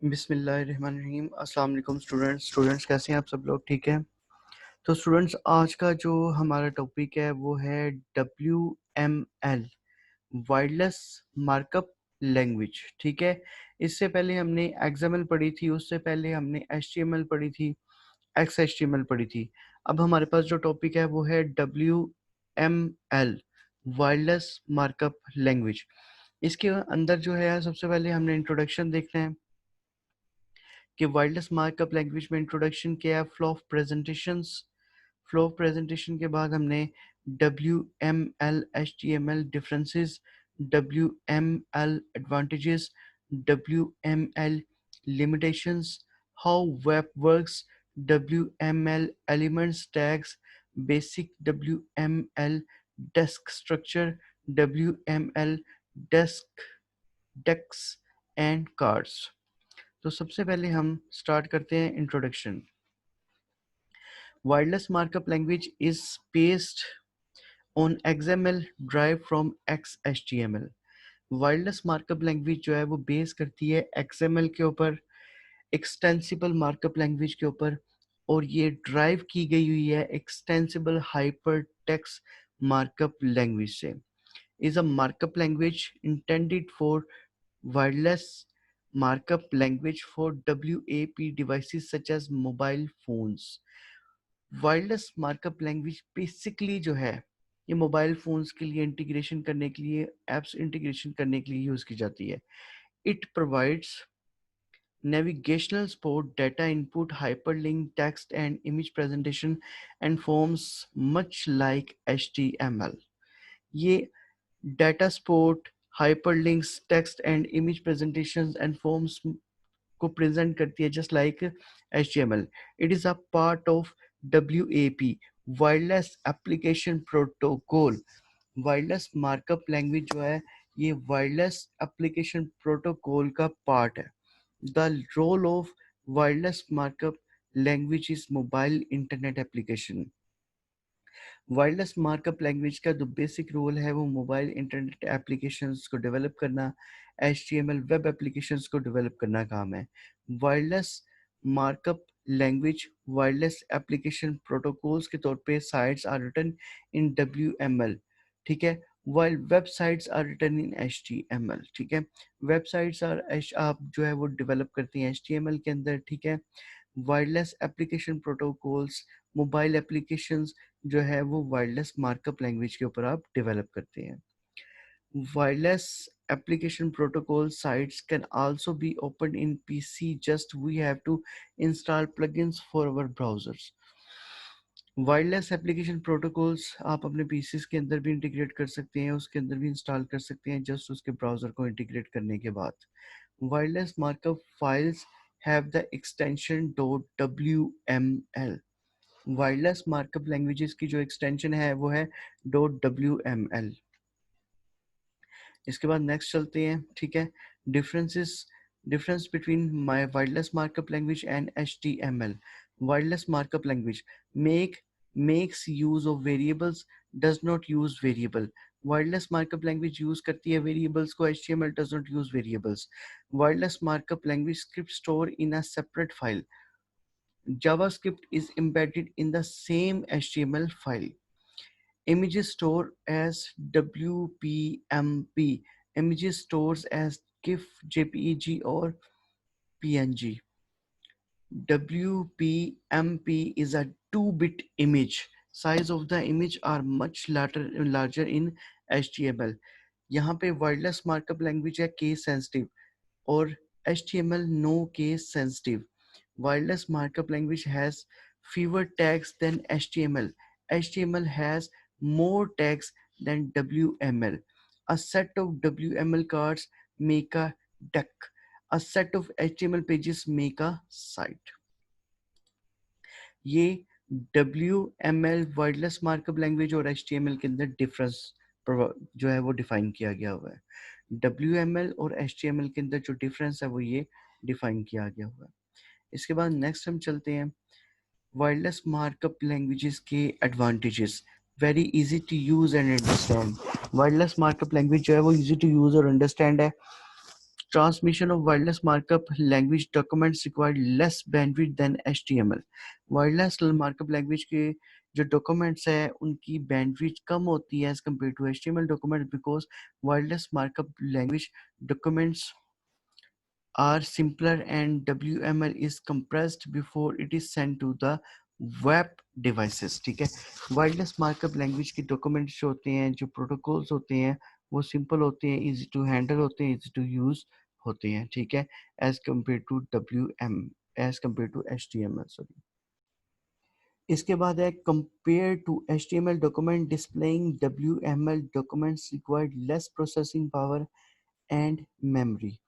बिस्मिल्लाहिर्रहमानिर्रहीम। अस्सलाम वालेकुम स्टूडेंट्स कैसे हैं आप सब लोग? ठीक है। तो स्टूडेंट्स आज का जो हमारा टॉपिक है वो है WML वायरलेस मार्कअप लैंग्वेज। ठीक है। इससे पहले हमने XML पढ़ी थी, उससे पहले हमने HTML पढ़ी थी, XHTML पढ़ी थी। अब हमारे पास जो टॉपिक है वो है WML वायरलेस मार्कअप लैंग्वेज। इसके अंदर जो है सबसे पहले हमने इंट्रोडक्शन देखना है कि वायरलेस मार्कअप लैंग्वेज में इंट्रोडक्शन किया है, फ्लो ऑफ प्रेजेंटेशन के बाद हमने WML HTML differences, WML advantages, WML limitations, how web works, WML elements tags, basic WML desk structure, WML desk decks and cards. तो सबसे पहले हम स्टार्ट करते हैं introduction. Wireless markup language is based on XML drive from XHTML। Wireless markup language जो है वो base करती है XML के ऊपर, एक्सटेंसिबल मार्कअप लैंग्वेज के ऊपर, और ये ड्राइव की गई हुई है extensible hypertext markup language से। Is a markup language intended for wireless markup language for WAP devices such as mobile phones। Wireless markup language basically जो है ये मोबाइल फोन्स के लिए इंटीग्रेशन करने के लिए, एप्स इंटीग्रेशन करने के लिए यूज की जाती है। It provides navigational support, data input, hyperlink, text and image presentation and forms much like HTML। ये data support, hyperlinks, text and image presentations and forms को प्रेजेंट करती है just like HTML। It is a part of WAP wireless application protocol. Wireless markup language जो है ये wireless application protocol का part है। The role of wireless markup language is mobile internet application. Wireless markup language का जो basic role है वो mobile internet applications को डेवलप करना, HTML वेब एप्लीकेशंस को डेवलप करना काम है। Wireless markup language wireless application protocols के तौर पे sites are written in WML। ठीक है। While websites are written in HTML। ठीक है। वेबसाइट्स आर आप जो है वो डेवलप करती हैं HTML के अंदर। ठीक है। Wireless application protocols, mobile applications जो है वो वायरलेस मार्कअप लैंग्वेज के ऊपर आप डेवलप करते हैं। Wireless application protocol sites can also be opened in PC, just we have to install plugins for our browsers। Wireless application protocols आप अपने पीसीस के अंदर भी इंटीग्रेट कर सकते हैं, उसके अंदर भी इंस्टॉल कर सकते हैं जस्ट उसके ब्राउजर को इंटीग्रेट करने के बाद। Wireless markup files have the extension .wml। Wireless markup languages की जो एक्सटेंशन है वो है .wml। इसके बाद नेक्स्ट चलते हैं। ठीक है। Difference between my wireless markup language and HTML। Wireless markup language makes use of variables, does not use variable. Wireless markup language use करती है वेरिएबल्स को, HTML does not use variables. Wireless markup language script store in a separate file. JavaScript is embedded in the same HTML file। Images store as WPMP. Images stores as GIF, JPEG or PNG। WPMP is a 2-bit image. Size of the image are much larger in HTML। यहाँ पे wireless markup language है case sensitive और HTML no case sensitive। Wireless markup language has fewer tags than HTML। HTML has more tags than WML। A set of WML cards make a deck। A set of HTML pages make a site। ये WML wireless markup language और HTML के अंदर difference जो है वो define किया गया हुआ है। WML और HTML के अंदर जो डिफरेंस है वो ये डिफाइन किया गया हुआ है। इसके बाद नेक्स्ट हम चलते हैं वायरलेस मार्कअप लैंग्वेजेस के advantages. Very easy to use and understand. Wireless markup language जो है वो इजी टू यूज और अंडरस्टैंड है। Transmission of wireless markup language documents require less bandwidth than HTML. Wireless markup language के जो documents है उनकी बैंडविड्थ कम होती है as compare to HTML document because wireless markup language documents are simpler and WML is compressed before it is sent to the web devices. ठीक है, wireless markup language के डॉक्यूमेंट्स जो होते हैं, जो प्रोटोकॉल्स होते हैं, वो सिंपल होते हैं, इजी टू हैंडल होते हैं, इजी टू यूज होते हैं. ठीक है, as compare to WM, as compare to HTML. Sorry. इसके बाद है compare to HTML document displaying WML documents required less processing power and memory.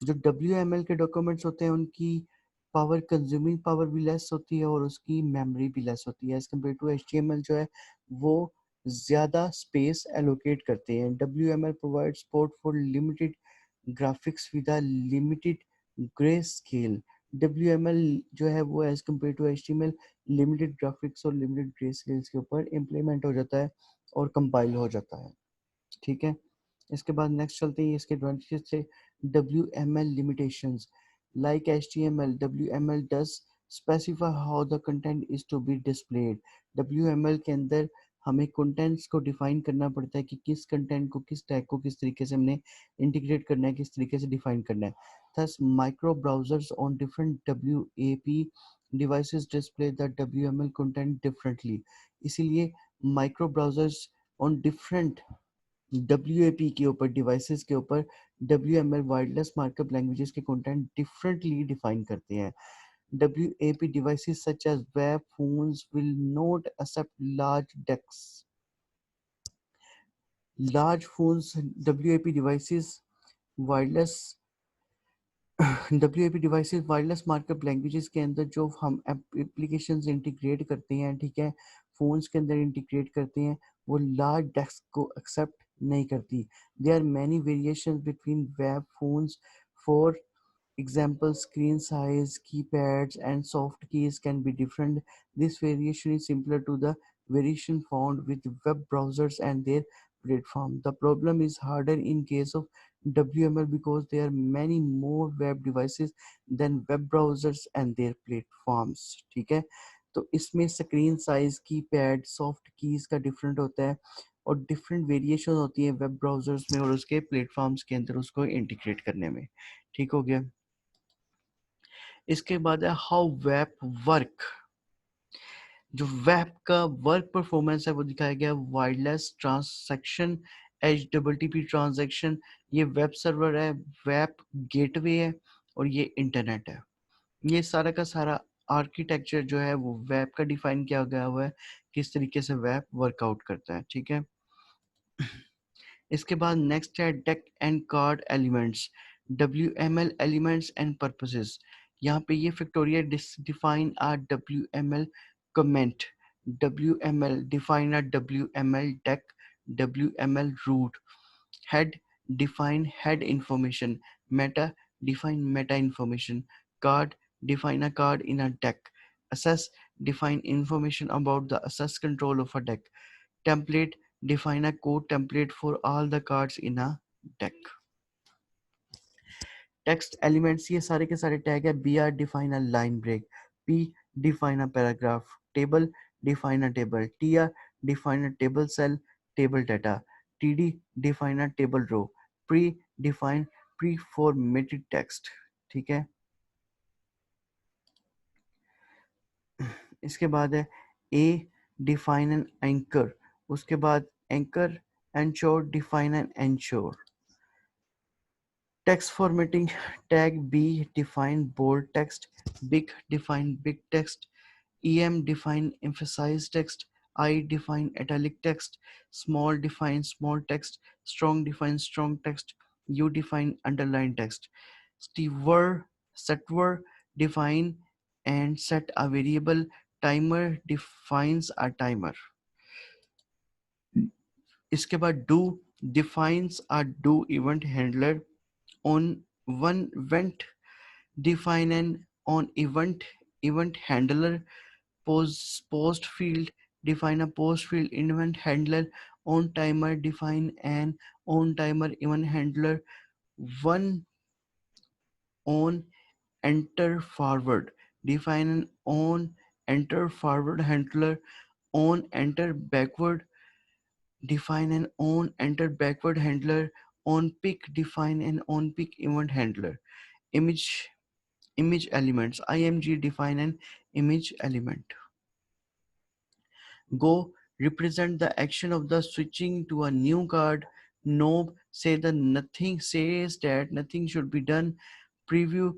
जो WML के डॉक्यूमेंट्स होते हैं उनकी पावर कंज्यूमिंग पावर भी लेस होती है और उसकी मेमोरी भी लेस होती है एज कम्पेयर टू HTML जो है वो ज़्यादा स्पेस एलोकेट करते हैं. WML provide support for limited graphics with a limited grey scale. WML जो है वो as compare to HTML limited graphics और लिमिटेड ग्रे स्केल्स के ऊपर इम्प्लीमेंट हो जाता है और कंपाइल हो जाता है. ठीक है, इसके बाद नेक्स्ट चलते हैं इसके एडवांटेजेस से. WML limitations like HTML, WML does specify how the content is to be displayed. WML के अंदर हमें कंटेंट्स को डिफाइन करना पड़ता है कि किस कंटेंट को, किस टैग को किस तरीके से हमने इंटीग्रेट करना है, किस तरीके से डिफाइन करना है. Thus, micro browsers on different WAP devices display the WML content differently. इसीलिए micro browsers on different WAP के ऊपर डिवाइसेस के ऊपर WML वायरलेस मार्कअप लैंग्वेजेस के कंटेंट डिफरेंटली डिफाइन करते हैं. WAP devices such as web phones will not accept large decks. Large phones WAP devices wireless WAP devices wireless markup languages के अंदर जो हम एप्लीकेशंस इंटीग्रेट करते हैं, ठीक है, फ़ोन्स के अंदर इंटीग्रेट करते हैं, वो लार्ज डेस्क को एक्सेप्ट नहीं करती. There are many variations between web phones. For example, screen size, keypads, and soft keys can be different. This variation is similar to the variation found with web browsers and their platform. The problem is harder in case of WML because there are many more web devices than web browsers and their platforms. ठीक है, तो इसमें screen size, keypad, soft keys का different होता है और different variation होती है वेब ब्राउजर्स में और उसके प्लेटफॉर्म्स के अंदर उसको इंटीग्रेट करने में. ठीक हो गया. इसके बाद है हाउ वेब वर्क. जो वेब का वर्क परफॉर्मेंस है वो दिखाया गया वायरलेस ट्रांसैक्शन, HTTP ट्रांजैक्शन. ये वेब सर्वर है, वेब गेटवे है और ये इंटरनेट है. ये सारा का सारा आर्किटेक्चर जो है वो वेब का डिफाइन किया गया हुआ है, किस तरीके से वेब वर्कआउट करता है. ठीक है, इसके बाद नेक्स्ट है deck and card elements. WML elements and purposes. यहाँ पे ये factorial define a WML comment. WML define a WML deck. WML root. Head define head information. Meta define meta information. Card define a card in a deck. Access define information about the access control of a deck. Template define a code template for all the cards in a deck. Text elements ये सारे के सारे tag है. BR define a line break. P define a paragraph. Table define a table. TR define a table cell, table data. TD define a table row. Pre define pre-formatted text. ठीक है, इसके बाद है A define an anchor. उसके बाद anchor, ensure define an ensure. Text formatting tag B define bold text. Big define big text. EM define emphasize text. I define italic text. Small define small text. Strong define strong text. U define underline text. Steward setver define and set a variable. Timer defines a timer. इसके बाद do defines a do event handler. On one event define an on event handler. Post field define a post field event handler. On timer define an on timer event handler. One on enter forward. Define an on enter forward handler. On enter backward. Define an on enter backward handler. On pick. Define an on pick event handler. Image elements. IMG define an image element. Go represent the action of the switching to a new card. Nob say the nothing says that nothing should be done. Preview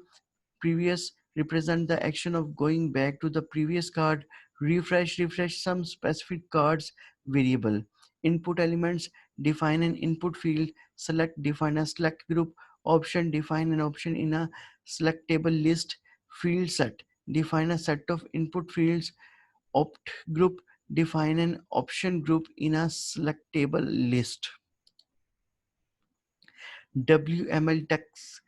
previous represent the action of going back to the previous card. Refresh some specific cards variable. Input elements define an input field. Select define a select group. Option define an option in a selectable list. Field set define a set of input fields. Opt group define an option group in a selectable list. WML text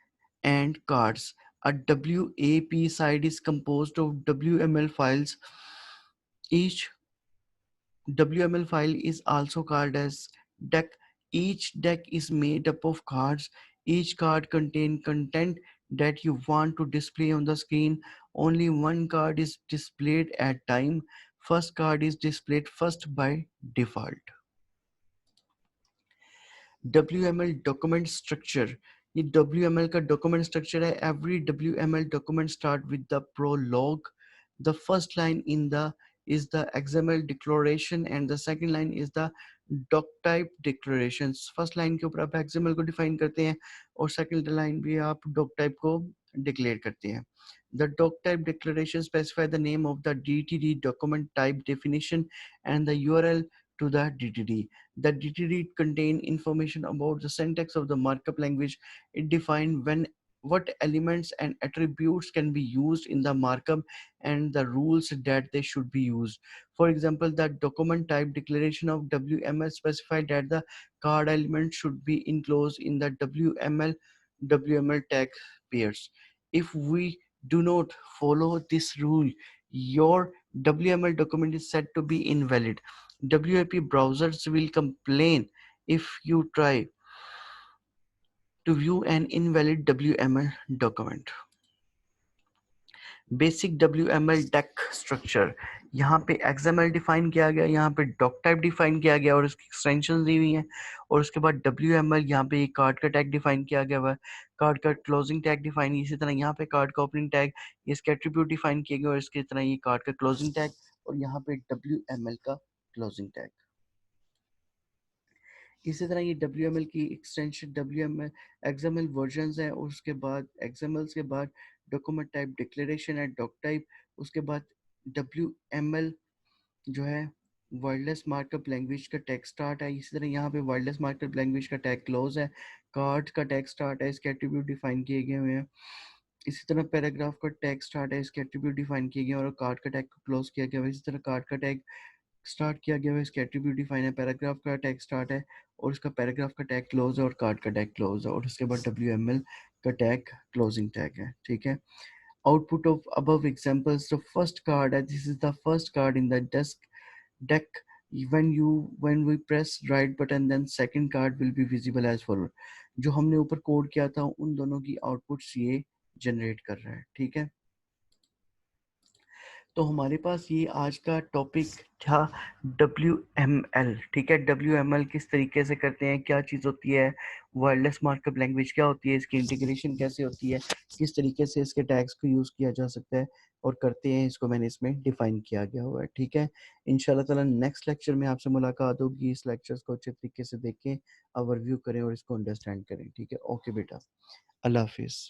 and cards. A WAP site is composed of WML files. Each WML file is also called as deck. Each deck is made up of cards. Each card contains content that you want to display on the screen. Only one card is displayed at time. First card is displayed first by default. WML document structure. ये WML का document structure है. Every WML document start with the prologue. The first line in the is the XML declaration and the second line is the doc type declarations. First line के ऊपर आप XML को define करते हैं और second line भी आप doc type को declare करते हैं. The doc type declaration specify the name of the DTD document type definition and the URL to the DTD. The DTD contain information about the syntax of the markup language. It defines when what elements and attributes can be used in the markup and the rules that they should be used. For example, the document type declaration of WML specified that the card element should be enclosed in the WML tag pairs. If we do not follow this rule, your WML document is said to be invalid. WAP browsers will complain if you try to view an invalid WML document. Basic WML deck structure. यहाँ पे XML define किया गया, यहाँ पे doc type define किया गया और उसकी एक्सटेंशन दी हुई है. और उसके बाद WML यहाँ पे कार्ड का टैग डिफाइन किया गया हुआ है. कार्ड का क्लोजिंग टैग डिफाइन. इसी तरह यहाँ पे कार्ड का ओपनिंग टैग, इसके एट्रीब्यूट डिफाइन किए गए और इसकी तरह ये कार्ड का क्लोजिंग टैग और यहाँ पे WML का क्लोजिंग टैग. इसी तरह ये WML की एक्सटेंशन WML XML वर्जन्स हैं और उसके बाद XML के बाद डॉक्यूमेंट टाइप डिक्लेरेशन है डॉक टाइप. उसके बाद WML जो है वायरलेस मार्कअप लैंग्वेज का टैग स्टार्ट है. इसी तरह यहाँ पे वायरलेस मार्कअप लैंग्वेज का टैग क्लोज है. कार्ड का टैग स्टार्ट है, इसके एट्रीब्यूट डिफाइन किए गए हुए हैं. इसी तरह पैराग्राफ का टैग स्टार्ट है, इसके एट्रीब्यूट डिफाइन किए गए और कार्ड का टैग को क्लोज किया गया है. इसी तरह कार्ड का टैग स्टार्ट किया गया है, इसके एट्रीब्यूट डिफाइन है. पैराग्राफ का टैग स्टार्ट है और इसका पैराग्राफ का टैग क्लोज है और कार्ड का टैग क्लोज है और उसके बाद WML का टैग क्लोजिंग टैग है. ठीक है. Output of above examples, the first card, this is the first card in the deck. When we press right button, then second card will be visible as follow. जो हमने ऊपर code किया था उन दोनों की आउटपुट्स ये जनरेट कर रहा है. ठीक है. तो हमारे पास ये आज का टॉपिक था WML. ठीक है. WML किस तरीके से करते हैं, क्या चीज़ होती है, वायरलेस मार्कअप लैंग्वेज क्या होती है, इसकी इंटीग्रेशन कैसे होती है, किस तरीके से इसके टैग्स को यूज़ किया जा सकता है और करते हैं, इसको मैंने इसमें डिफाइन किया गया हुआ है. ठीक है. इंशाल्लाह ताला नेक्स्ट लेक्चर में आपसे मुलाकात होगी. इस लेक्चर्स को अच्छे तरीके से देखें, ओवरव्यू करें और इसको अंडरस्टैंड करें. ठीक है. ओके बेटा, अल्लाह हाफिज़.